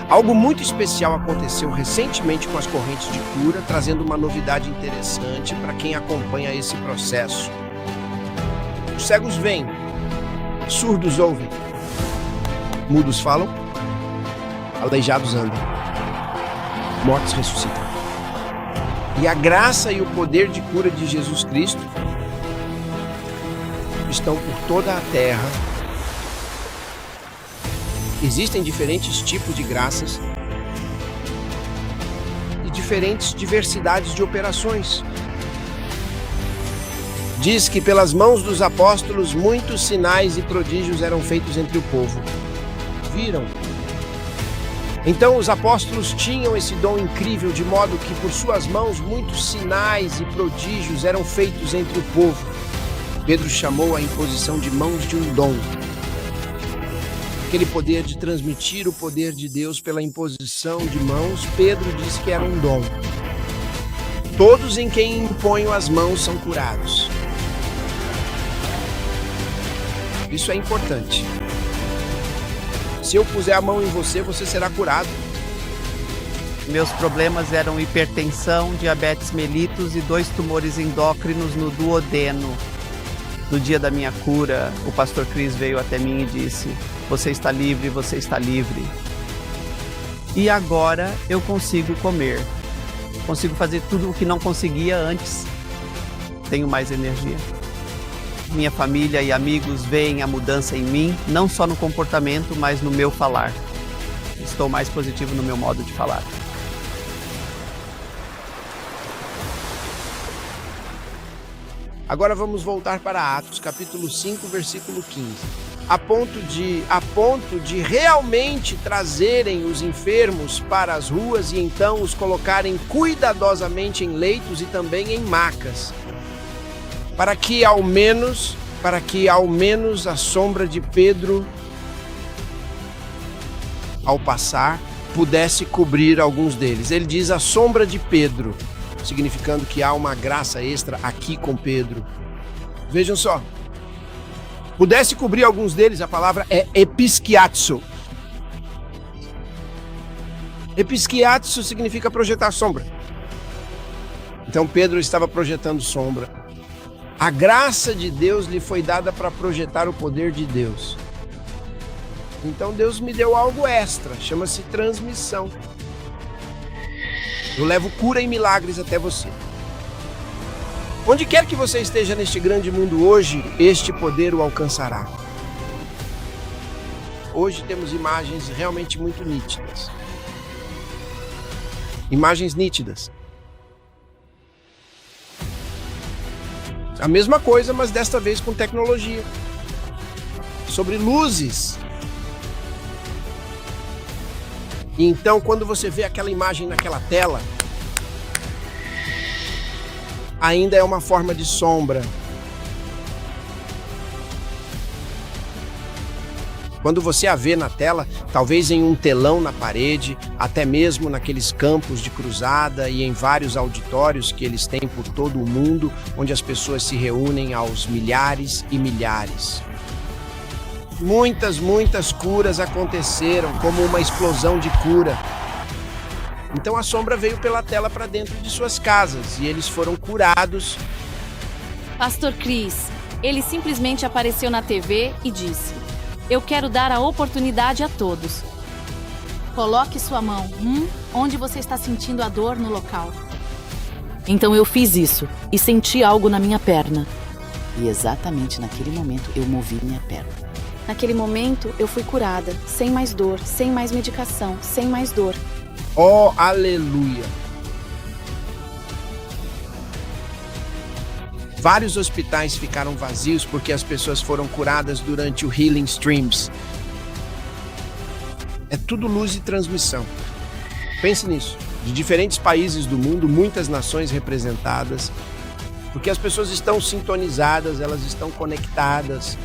Algo muito especial aconteceu recentemente com as correntes de cura, trazendo uma novidade interessante para quem acompanha esse processo. Os cegos veem, surdos ouvem, mudos falam, aleijados andam, mortos ressuscitam. E a graça e o poder de cura de Jesus Cristo estão por toda a terra. Existem diferentes tipos de graças e diferentes diversidades de operações. Diz que pelas mãos dos apóstolos muitos sinais e prodígios eram feitos entre o povo. Viram? Então os apóstolos tinham esse dom incrível, de modo que por suas mãos muitos sinais e prodígios eram feitos entre o povo. Pedro chamou a imposição de mãos de um dom. Aquele poder de transmitir o poder de Deus pela imposição de mãos, Pedro disse que era um dom. Todos em quem imponho as mãos são curados. Isso é importante. Se eu puser a mão em você, você será curado. Meus problemas eram hipertensão, diabetes mellitus e 2 tumores endócrinos no duodeno. No dia da minha cura, o pastor Cris veio até mim e disse: "Você está livre, você está livre." E agora eu consigo comer. Consigo fazer tudo o que não conseguia antes. Tenho mais energia. Minha família e amigos veem a mudança em mim, não só no comportamento, mas no meu falar. Estou mais positivo no meu modo de falar. Agora vamos voltar para Atos, capítulo 5, versículo 15. A ponto de realmente trazerem os enfermos para as ruas e então os colocarem cuidadosamente em leitos e também em macas, para que ao menos a sombra de Pedro, ao passar, pudesse cobrir alguns deles. Ele diz a sombra de Pedro, significando que há uma graça extra aqui com Pedro. Vejam só. Pudesse cobrir alguns deles, a palavra é episkiatso. Episkiatso significa projetar sombra. Então Pedro estava projetando sombra. A graça de Deus lhe foi dada para projetar o poder de Deus. Então Deus me deu algo extra, chama-se transmissão. Eu levo cura e milagres até você. Onde quer que você esteja neste grande mundo hoje, este poder o alcançará. Hoje temos imagens realmente muito nítidas. Imagens nítidas. A mesma coisa, mas desta vez com tecnologia. Sobre luzes. E então, quando você vê aquela imagem naquela tela, ainda é uma forma de sombra. Quando você a vê na tela, talvez em um telão na parede, até mesmo naqueles campos de cruzada e em vários auditórios que eles têm por todo o mundo, onde as pessoas se reúnem aos milhares e milhares. Muitas curas aconteceram, como uma explosão de cura. Então a sombra veio pela tela para dentro de suas casas e eles foram curados. Pastor Cris, ele simplesmente apareceu na TV e disse: "Eu quero dar a oportunidade a todos. Coloque sua mão onde você está sentindo a dor no local." Então eu fiz isso e senti algo na minha perna. E exatamente naquele momento eu movi minha perna. Naquele momento, eu fui curada, sem mais dor, sem mais medicação, sem mais dor. Oh, aleluia! Vários hospitais ficaram vazios porque as pessoas foram curadas durante o Healing Streams. É tudo luz e transmissão. Pense nisso. De diferentes países do mundo, muitas nações representadas, porque as pessoas estão sintonizadas, elas estão conectadas.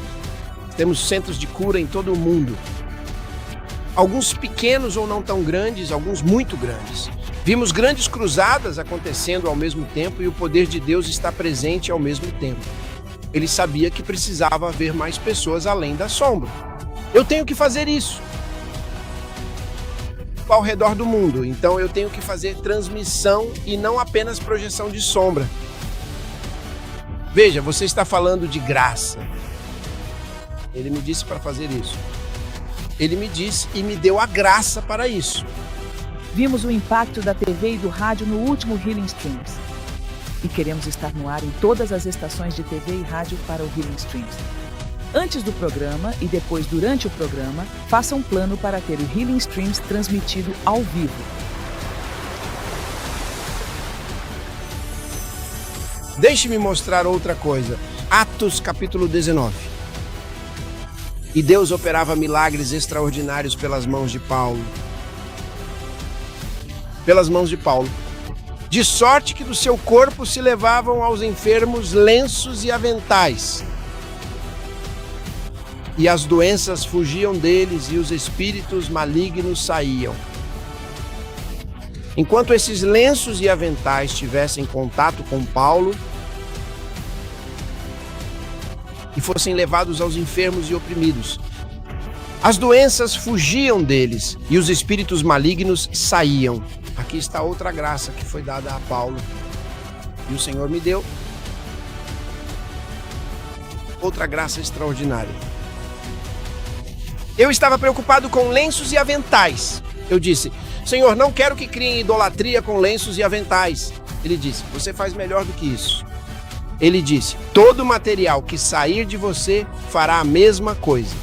Temos centros de cura em todo o mundo. Alguns pequenos ou não tão grandes, alguns muito grandes. Vimos grandes cruzadas acontecendo ao mesmo tempo e o poder de Deus está presente ao mesmo tempo. Ele sabia que precisava haver mais pessoas além da sombra. Eu tenho que fazer isso. ao redor do mundo. Então eu tenho que fazer transmissão e não apenas projeção de sombra. Veja, você está falando de graça. Ele me disse para fazer isso. Ele me disse e me deu a graça para isso. Vimos o impacto da TV e do rádio no último Healing Streams. E queremos estar no ar em todas as estações de TV e rádio para o Healing Streams. Antes do programa e depois durante o programa, faça um plano para ter o Healing Streams transmitido ao vivo. Deixe-me mostrar outra coisa. Atos capítulo 19. E Deus operava milagres extraordinários pelas mãos de Paulo. De sorte que do seu corpo se levavam aos enfermos lenços e aventais. E as doenças fugiam deles e os espíritos malignos saíam. Enquanto esses lenços e aventais tivessem contato com Paulo e fossem levados aos enfermos e oprimidos, as doenças fugiam deles e os espíritos malignos saíam. Aqui está outra graça que foi dada a Paulo e o Senhor me deu. Outra graça extraordinária. Eu estava preocupado com lenços e aventais. Eu disse, Senhor, não quero que criem idolatria com lenços e aventais. Ele disse, você faz melhor do que isso. Ele disse, todo material que sair de você fará a mesma coisa.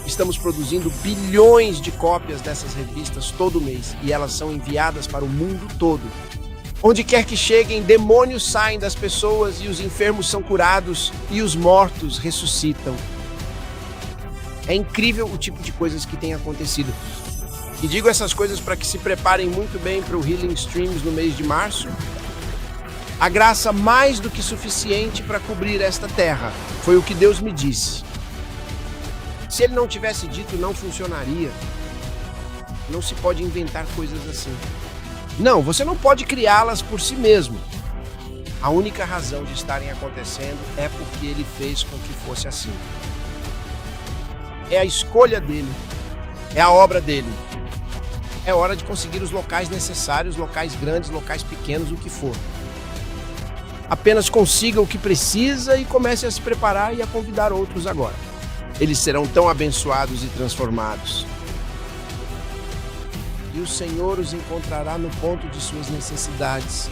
Estamos produzindo bilhões de cópias dessas revistas todo mês e elas são enviadas para o mundo todo. Onde quer que cheguem, demônios saem das pessoas e os enfermos são curados e os mortos ressuscitam. É incrível o tipo de coisas que tem acontecido. E digo essas coisas para que se preparem muito bem para o Healing Streams no mês de março. A graça mais do que suficiente para cobrir esta terra. Foi o que Deus me disse. Se Ele não tivesse dito, não funcionaria. Não se pode inventar coisas assim. Não, você não pode criá-las por si mesmo. A única razão de estarem acontecendo é porque Ele fez com que fosse assim. É a escolha dele. É a obra dele. É hora de conseguir os locais necessários, locais grandes, locais pequenos, o que for. Apenas consiga o que precisa e comece a se preparar e a convidar outros agora. Eles serão tão abençoados e transformados. E o Senhor os encontrará no ponto de suas necessidades.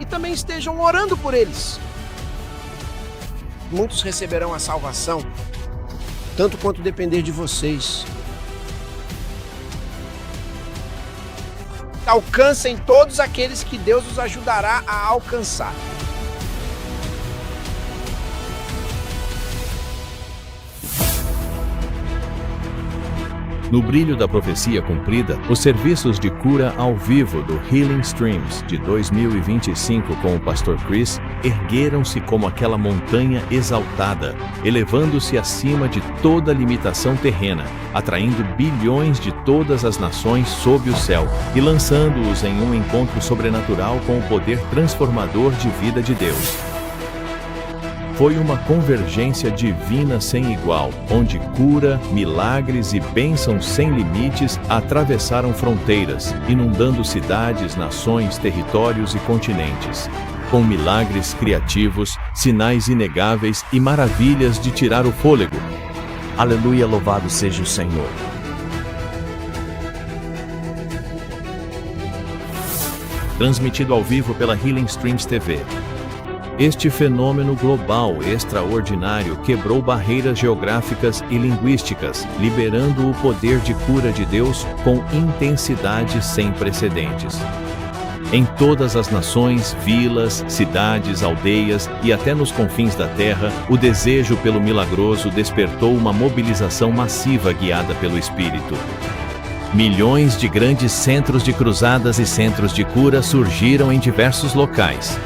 E também estejam orando por eles. Muitos receberão a salvação, tanto quanto depender de vocês. Alcancem todos aqueles que Deus os ajudará a alcançar. No brilho da profecia cumprida, os serviços de cura ao vivo do Healing Streams de 2025 com o Pastor Chris ergueram-se como aquela montanha exaltada, elevando-se acima de toda limitação terrena, atraindo bilhões de todas as nações sob o céu e lançando-os em um encontro sobrenatural com o poder transformador de vida de Deus. Foi uma convergência divina sem igual, onde cura, milagres e bênçãos sem limites atravessaram fronteiras, inundando cidades, nações, territórios e continentes. Com milagres criativos, sinais inegáveis e maravilhas de tirar o fôlego. Aleluia, louvado seja o Senhor. Transmitido ao vivo pela Healing Streams TV. Este fenômeno global extraordinário quebrou barreiras geográficas e linguísticas, liberando o poder de cura de Deus com intensidade sem precedentes. Em todas as nações, vilas, cidades, aldeias e até nos confins da terra, o desejo pelo milagroso despertou uma mobilização massiva guiada pelo Espírito. Milhões de grandes centros de cruzadas e centros de cura surgiram em diversos locais.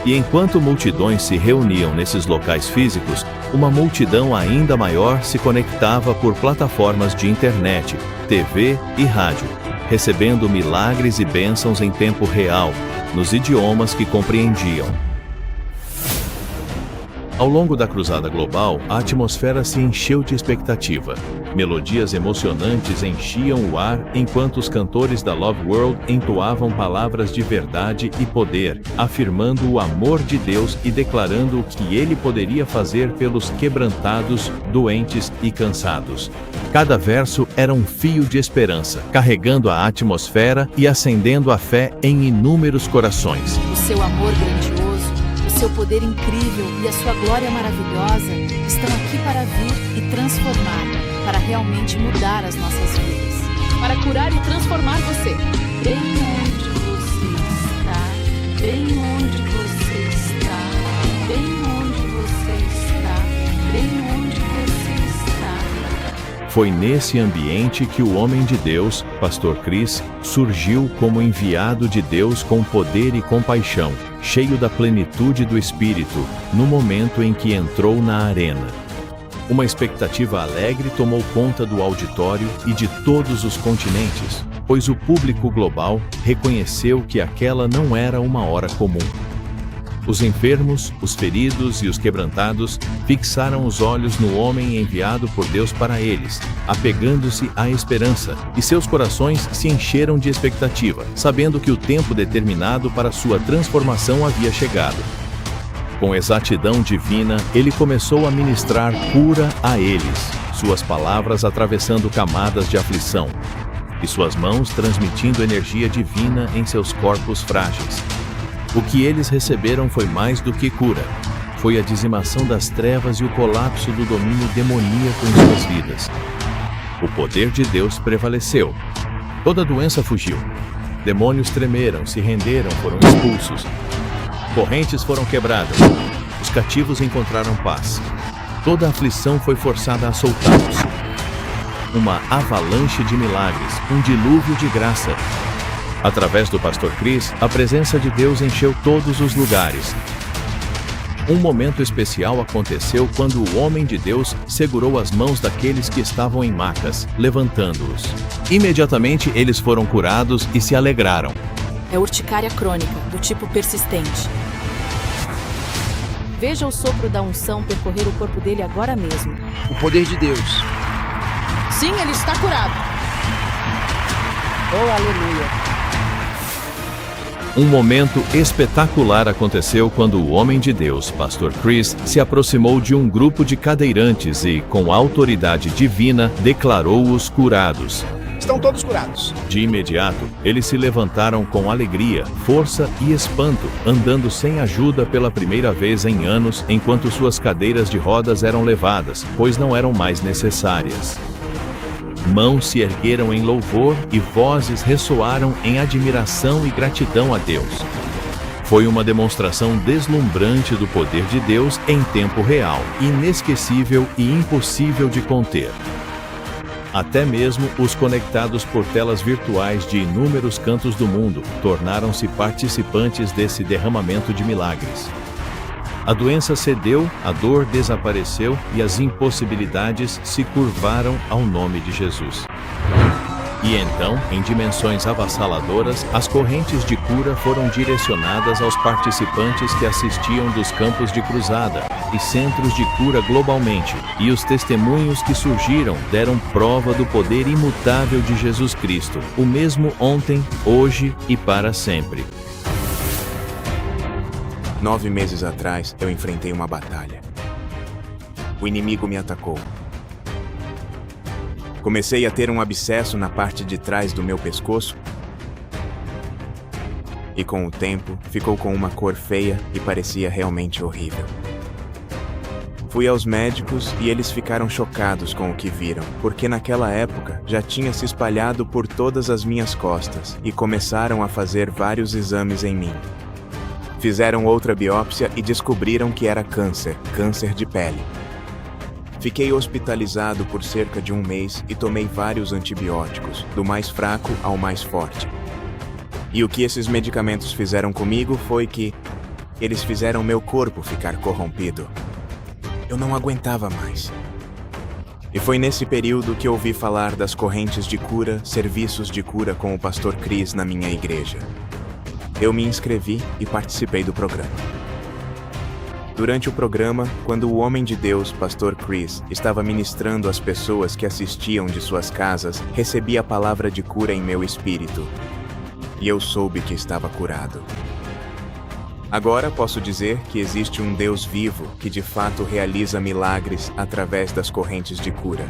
E enquanto multidões se reuniam nesses locais físicos, uma multidão ainda maior se conectava por plataformas de internet, TV e rádio, recebendo milagres e bênçãos em tempo real, nos idiomas que compreendiam. Ao longo da Cruzada Global, a atmosfera se encheu de expectativa. Melodias emocionantes enchiam o ar enquanto os cantores da Love World entoavam palavras de verdade e poder, afirmando o amor de Deus e declarando o que Ele poderia fazer pelos quebrantados, doentes e cansados. Cada verso era um fio de esperança, carregando a atmosfera e acendendo a fé em inúmeros corações. O seu amor grandioso, o seu poder incrível e a sua glória maravilhosa estão aqui para vir e transformar, para realmente mudar as nossas vidas. Para curar e transformar você. Bem onde você está, bem onde você está, bem onde você está, bem onde você está. Foi nesse ambiente que o homem de Deus, Pastor Chris, surgiu como enviado de Deus com poder e compaixão, cheio da plenitude do Espírito, no momento em que entrou na arena. Uma expectativa alegre tomou conta do auditório e de todos os continentes, pois o público global reconheceu que aquela não era uma hora comum. Os enfermos, os feridos e os quebrantados fixaram os olhos no homem enviado por Deus para eles, apegando-se à esperança, e seus corações se encheram de expectativa, sabendo que o tempo determinado para sua transformação havia chegado. Com exatidão divina, ele começou a ministrar cura a eles, suas palavras atravessando camadas de aflição, e suas mãos transmitindo energia divina em seus corpos frágeis. O que eles receberam foi mais do que cura. Foi a dizimação das trevas e o colapso do domínio demoníaco em suas vidas. O poder de Deus prevaleceu. Toda doença fugiu. Demônios tremeram, se renderam, foram expulsos. Correntes foram quebradas. Os cativos encontraram paz. Toda aflição foi forçada a soltá-los. Uma avalanche de milagres, um dilúvio de graça. Através do Pastor Chris, a presença de Deus encheu todos os lugares. Um momento especial aconteceu quando o homem de Deus segurou as mãos daqueles que estavam em macas, levantando-os. Imediatamente eles foram curados e se alegraram. É urticária crônica, do tipo persistente. Veja o sopro da unção percorrer o corpo dele agora mesmo. O poder de Deus. Sim, ele está curado. Oh, aleluia! Um momento espetacular aconteceu quando o homem de Deus, Pastor Chris, se aproximou de um grupo de cadeirantes e, com autoridade divina, declarou-os curados. Estão todos curados. De imediato, eles se levantaram com alegria, força e espanto, andando sem ajuda pela primeira vez em anos, enquanto suas cadeiras de rodas eram levadas, pois não eram mais necessárias. Mãos se ergueram em louvor e vozes ressoaram em admiração e gratidão a Deus. Foi uma demonstração deslumbrante do poder de Deus em tempo real, inesquecível e impossível de conter. Até mesmo os conectados por telas virtuais de inúmeros cantos do mundo tornaram-se participantes desse derramamento de milagres. A doença cedeu, a dor desapareceu e as impossibilidades se curvaram ao nome de Jesus. E então, em dimensões avassaladoras, as correntes de cura foram direcionadas aos participantes que assistiam dos campos de cruzada e centros de cura globalmente, e os testemunhos que surgiram deram prova do poder imutável de Jesus Cristo, o mesmo ontem, hoje e para sempre. 9 meses atrás, eu enfrentei uma batalha. O inimigo me atacou. Comecei a ter um abscesso na parte de trás do meu pescoço e, com o tempo, ficou com uma cor feia e parecia realmente horrível. Fui aos médicos e eles ficaram chocados com o que viram, porque naquela época já tinha se espalhado por todas as minhas costas e começaram a fazer vários exames em mim. Fizeram outra biópsia e descobriram que era câncer de pele. Fiquei hospitalizado por cerca de 1 mês e tomei vários antibióticos, do mais fraco ao mais forte. E o que esses medicamentos fizeram comigo foi que eles fizeram meu corpo ficar corrompido. Eu não aguentava mais. E foi nesse período que ouvi falar das correntes de cura, serviços de cura com o Pastor Chris na minha igreja. Eu me inscrevi e participei do programa. Durante o programa, quando o homem de Deus, Pastor Chris, estava ministrando às pessoas que assistiam de suas casas, recebi a palavra de cura em meu espírito. E eu soube que estava curado. Agora posso dizer que existe um Deus vivo que de fato realiza milagres através das correntes de cura.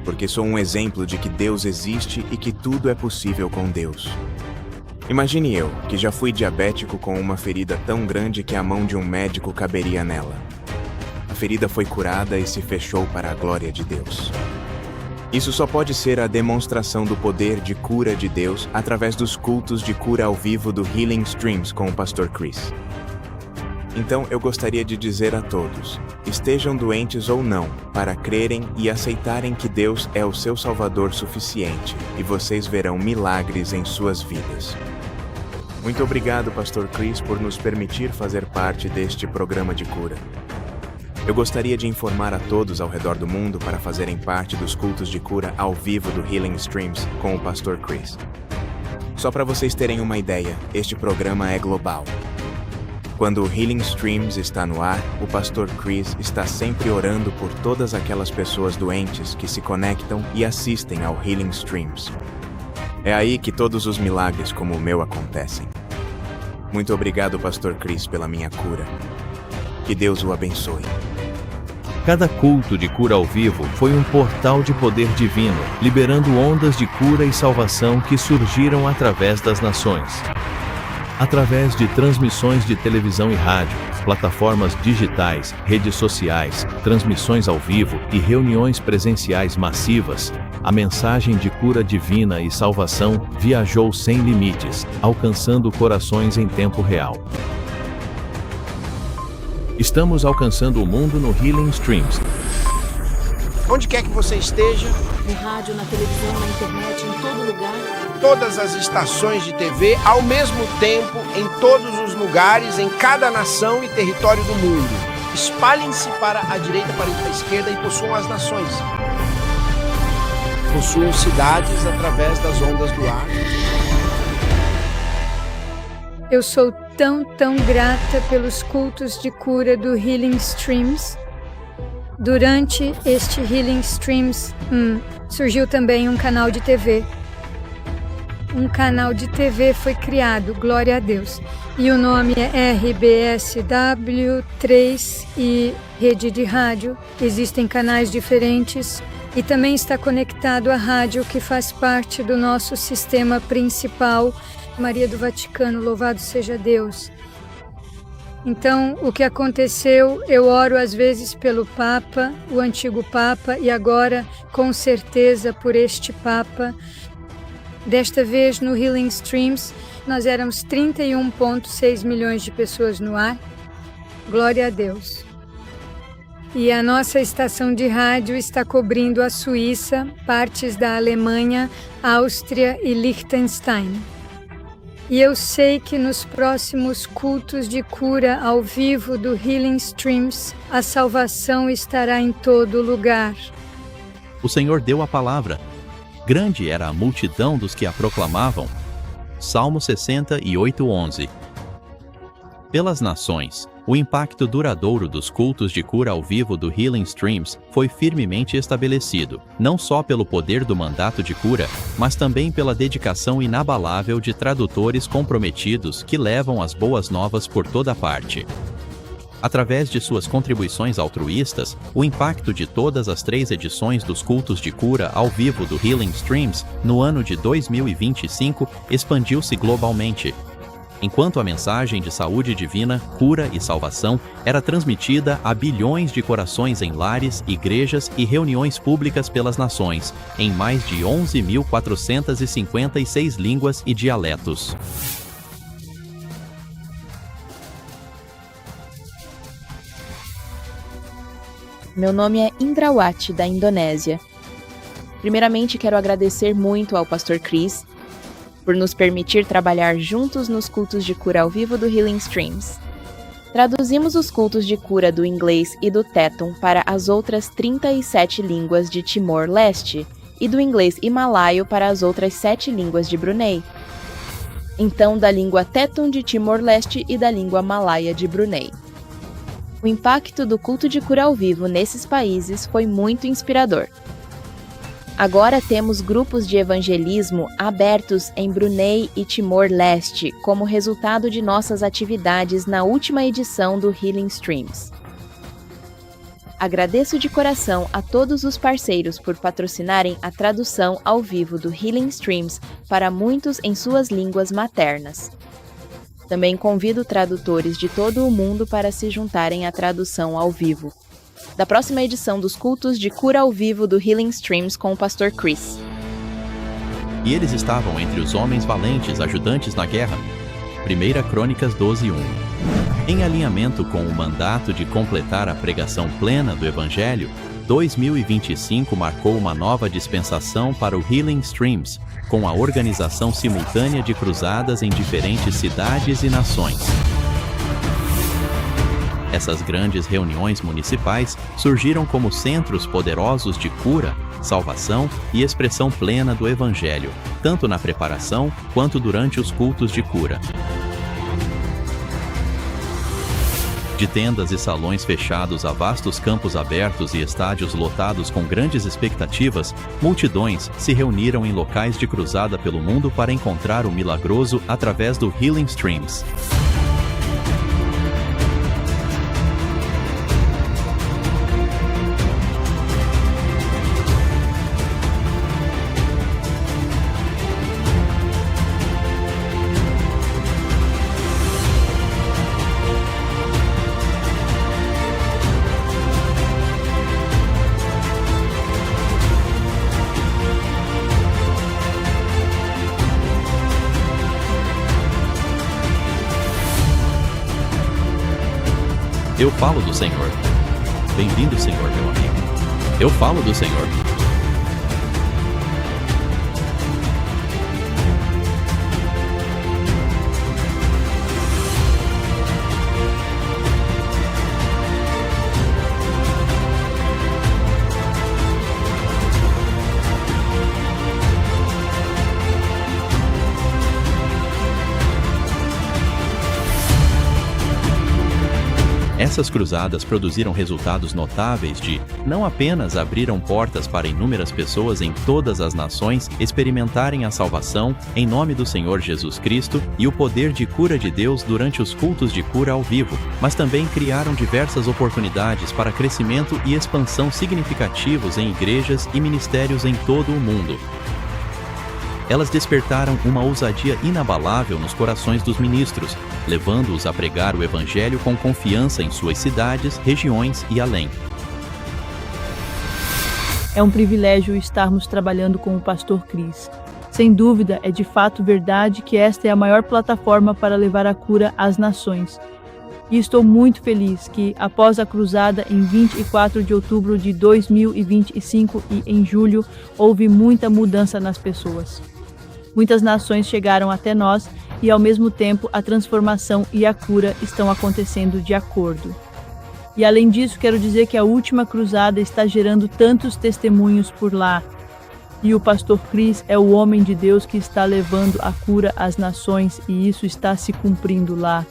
Porque sou um exemplo de que Deus existe e que tudo é possível com Deus. Imagine eu, que já fui diabético com uma ferida tão grande que a mão de um médico caberia nela. A ferida foi curada e se fechou para a glória de Deus. Isso só pode ser a demonstração do poder de cura de Deus através dos cultos de cura ao vivo do Healing Streams com o Pastor Chris. Então eu gostaria de dizer a todos, estejam doentes ou não, para crerem e aceitarem que Deus é o seu Salvador suficiente, e vocês verão milagres em suas vidas. Muito obrigado, Pastor Chris, por nos permitir fazer parte deste programa de cura. Eu gostaria de informar a todos ao redor do mundo para fazerem parte dos cultos de cura ao vivo do Healing Streams com o Pastor Chris. Só para vocês terem uma ideia, este programa é global. Quando o Healing Streams está no ar, o Pastor Chris está sempre orando por todas aquelas pessoas doentes que se conectam e assistem ao Healing Streams. É aí que todos os milagres como o meu acontecem. Muito obrigado, Pastor Chris, pela minha cura. Que Deus o abençoe. Cada culto de cura ao vivo foi um portal de poder divino, liberando ondas de cura e salvação que surgiram através das nações. Através de transmissões de televisão e rádio, plataformas digitais, redes sociais, transmissões ao vivo e reuniões presenciais massivas, a mensagem de cura divina e salvação viajou sem limites, alcançando corações em tempo real. Estamos alcançando o mundo no Healing Streams. Onde quer que você esteja, No rádio, na televisão, na internet, em todo lugar. todas as estações de TV, ao mesmo tempo, em todos os lugares, em cada nação e território do mundo. Espalhem-se para a direita, para a esquerda e possuam as nações. Possuam cidades através das ondas do ar. Eu sou tão grata pelos cultos de cura do Healing Streams. Durante este Healing Streams, surgiu também um canal de TV. Um canal de TV foi criado, glória a Deus. E o nome é RBSW3 e rede de rádio. Existem canais diferentes e também está conectado à rádio que faz parte do nosso sistema principal, Maria do Vaticano, louvado seja Deus. Então, o que aconteceu, eu oro às vezes pelo Papa, o antigo Papa, e agora, com certeza, por este Papa. Desta vez, no Healing Streams, nós éramos 31,6 milhões de pessoas no ar. Glória a Deus. E a nossa estação de rádio está cobrindo a Suíça, partes da Alemanha, Áustria e Liechtenstein. E eu sei que nos próximos cultos de cura ao vivo do Healing Streams, a salvação estará em todo lugar. O Senhor deu a palavra. Grande era a multidão dos que a proclamavam. Salmo 68:11. Pelas nações, o impacto duradouro dos cultos de cura ao vivo do Healing Streams foi firmemente estabelecido, não só pelo poder do mandato de cura, mas também pela dedicação inabalável de tradutores comprometidos que levam as boas novas por toda parte. Através de suas contribuições altruístas, o impacto de todas as 3 edições dos cultos de cura ao vivo do Healing Streams no ano de 2025 expandiu-se globalmente. Enquanto a mensagem de saúde divina, cura e salvação era transmitida a bilhões de corações em lares, igrejas e reuniões públicas pelas nações, em mais de 11.456 línguas e dialetos. Meu nome é Indrawati, da Indonésia. Primeiramente, quero agradecer muito ao Pastor Chris por nos permitir trabalhar juntos nos cultos de cura ao vivo do Healing Streams. Traduzimos os cultos de cura do inglês e do Tetum para as outras 37 línguas de Timor-Leste e do inglês himalaio para as outras 7 línguas de Brunei. Então, da língua Tetum de Timor-Leste e da língua Malaia de Brunei. O impacto do culto de cura ao vivo nesses países foi muito inspirador. Agora temos grupos de evangelismo abertos em Brunei e Timor-Leste como resultado de nossas atividades na última edição do Healing Streams. Agradeço de coração a todos os parceiros por patrocinarem a tradução ao vivo do Healing Streams para muitos em suas línguas maternas. Também convido tradutores de todo o mundo para se juntarem à tradução ao vivo da próxima edição dos cultos de cura ao vivo do Healing Streams com o Pastor Chris. E eles estavam entre os homens valentes ajudantes na guerra. 1 Crônicas 12:1. Em alinhamento com o mandato de completar a pregação plena do Evangelho, 2025 marcou uma nova dispensação para o Healing Streams, com a organização simultânea de cruzadas em diferentes cidades e nações. Essas grandes reuniões municipais surgiram como centros poderosos de cura, salvação e expressão plena do Evangelho, tanto na preparação quanto durante os cultos de cura. De tendas e salões fechados a vastos campos abertos e estádios lotados com grandes expectativas, multidões se reuniram em locais de cruzada pelo mundo para encontrar o milagroso através do Healing Streams. Eu falo do Senhor. Bem-vindo, Senhor, meu amigo. Eu falo do Senhor. Essas cruzadas produziram resultados notáveis não apenas abriram portas para inúmeras pessoas em todas as nações experimentarem a salvação em nome do Senhor Jesus Cristo e o poder de cura de Deus durante os cultos de cura ao vivo, mas também criaram diversas oportunidades para crescimento e expansão significativos em igrejas e ministérios em todo o mundo. Elas despertaram uma ousadia inabalável nos corações dos ministros, levando-os a pregar o Evangelho com confiança em suas cidades, regiões e além. É um privilégio estarmos trabalhando com o Pastor Chris. Sem dúvida, é de fato verdade que esta é a maior plataforma para levar a cura às nações. E estou muito feliz que, após a cruzada em 24 de outubro de 2025 e em julho, houve muita mudança nas pessoas. Muitas nações chegaram até nós e, ao mesmo tempo, a transformação e a cura estão acontecendo de acordo. E, além disso, quero dizer que a última cruzada está gerando tantos testemunhos por lá. E o Pastor Chris é o homem de Deus que está levando a cura às nações e isso está se cumprindo lá.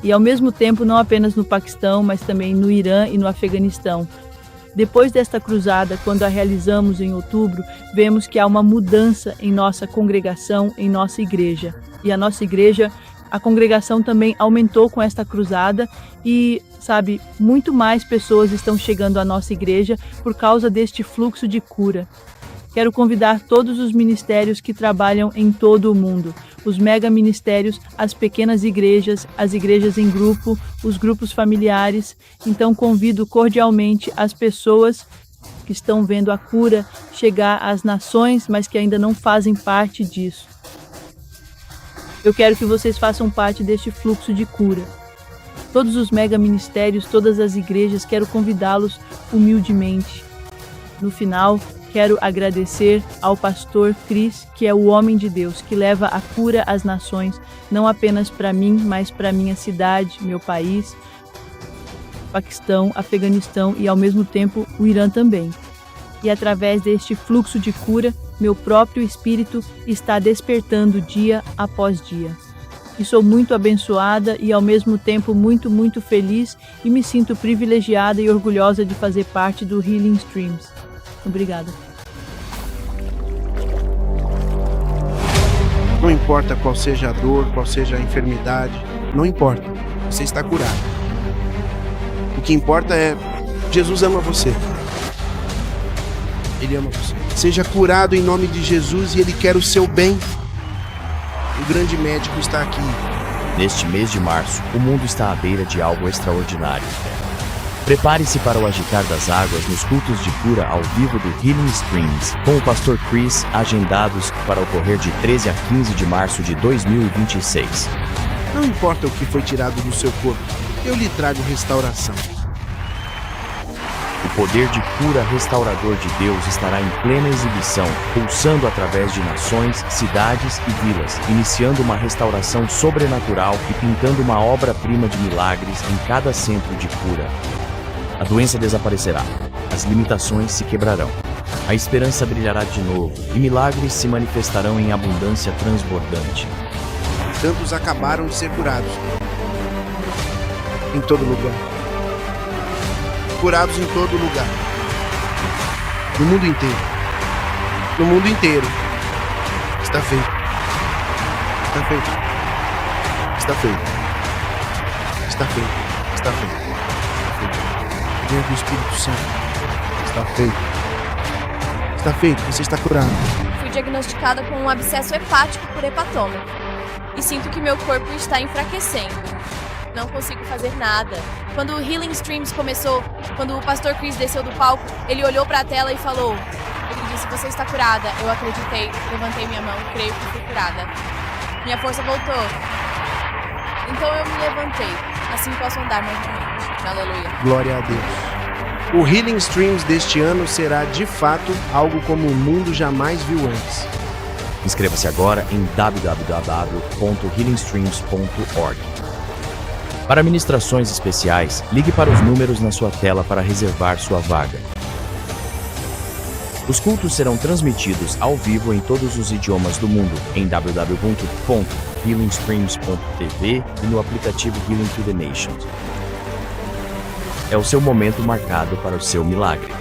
E, ao mesmo tempo, não apenas no Paquistão, mas também no Irã e no Afeganistão. Depois desta cruzada, quando a realizamos em outubro, vemos que há uma mudança em nossa congregação, em nossa igreja. E a nossa igreja, a congregação também aumentou com esta cruzada e, muito mais pessoas estão chegando à nossa igreja por causa deste fluxo de cura. Quero convidar todos os ministérios que trabalham em todo o mundo, os mega ministérios, as pequenas igrejas, as igrejas em grupo, os grupos familiares. Então convido cordialmente as pessoas que estão vendo a cura chegar às nações, mas que ainda não fazem parte disso. Eu quero que vocês façam parte deste fluxo de cura. Todos os mega ministérios, todas as igrejas, quero convidá-los humildemente. No final, quero agradecer ao Pastor Chris, que é o homem de Deus, que leva a cura às nações, não apenas para mim, mas para minha cidade, meu país, Paquistão, Afeganistão e, ao mesmo tempo, o Irã também. E através deste fluxo de cura, meu próprio espírito está despertando dia após dia. e sou muito abençoada e ao mesmo tempo muito, muito feliz e me sinto privilegiada e orgulhosa de fazer parte do Healing Streams. Obrigada. Não importa qual seja a dor, qual seja a enfermidade, não importa. Você está curado. O que importa é Jesus ama você. Ele ama você. Seja curado em nome de Jesus e Ele quer o seu bem. O grande médico está aqui. Neste mês de março, o mundo está à beira de algo extraordinário. Prepare-se para o agitar das águas nos cultos de cura ao vivo do Healing Streams, com o Pastor Chris, agendados para ocorrer de 13 a 15 de março de 2026. Não importa o que foi tirado do seu corpo, eu lhe trago restauração. O poder de cura restaurador de Deus estará em plena exibição, pulsando através de nações, cidades e vilas, iniciando uma restauração sobrenatural e pintando uma obra-prima de milagres em cada centro de cura. A doença desaparecerá, as limitações se quebrarão, a esperança brilhará de novo e milagres se manifestarão em abundância transbordante. Tantos acabaram de ser curados. Em todo lugar. Curados em todo lugar. No mundo inteiro. No mundo inteiro. Está feito. Está feito. Está feito. Está feito. Está feito. Venha do Espírito Santo. Está feito. Está feito. Você está curado. Fui diagnosticada com um abscesso hepático por hepatoma. E sinto que meu corpo está enfraquecendo. Não consigo fazer nada. Quando o Healing Streams começou, quando o Pastor Chris desceu do palco, ele olhou para a tela e falou: ele disse, você está curada. Eu acreditei, levantei minha mão, creio que fui curada. Minha força voltou. Então eu me levantei. Assim posso andar novamente. Aleluia. Glória a Deus. O Healing Streams deste ano será, de fato, algo como o mundo jamais viu antes. Inscreva-se agora em www.healingstreams.org. Para ministrações especiais, ligue para os números na sua tela para reservar sua vaga. Os cultos serão transmitidos ao vivo em todos os idiomas do mundo em www.healingstreams.tv e no aplicativo Healing to the Nations. É o seu momento marcado para o seu milagre.